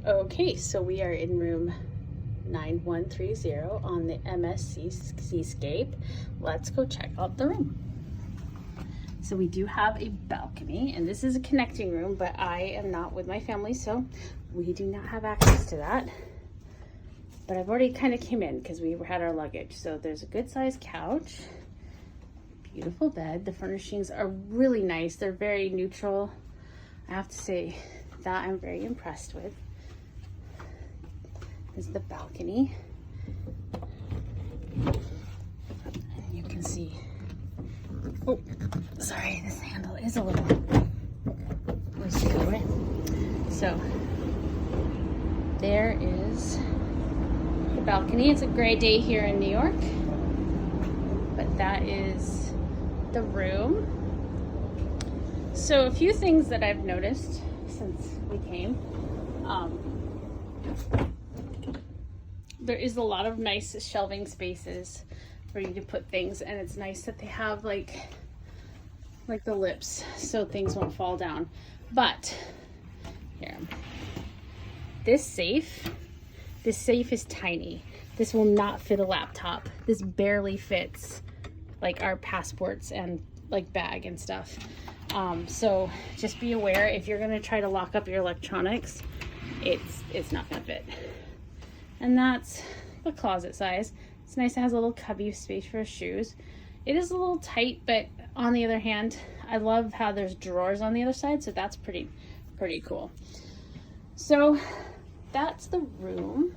Okay, so we are in room 9130 on the MSC Seascape. Let's go check out the room. So we do have a balcony, and this is a connecting room, but I am not with my family, so we do not have access to that. But I've already kind of came in because we had our luggage. So there's a good sized couch, beautiful bed. The furnishings are really nice. They're very neutral. I have to say that I'm very impressed with. This is the balcony. And you can see, oh, sorry, this handle is a little loose to go, right? So there is the balcony. It's a gray day here in New York, but that is the room. So a few things that I've noticed since we came. There is a lot of nice shelving spaces for you to put things, and it's nice that they have like the lips so things won't fall down. But here, this safe is tiny. This will not fit a laptop. This barely fits like our passports and like bag and stuff. So just be aware, if you're gonna try to lock up your electronics, it's not gonna fit. And that's the closet size. It's nice. It has a little cubby space for shoes. It is a little tight, but on the other hand, I love how there's drawers on the other side, so that's pretty cool. So that's the room.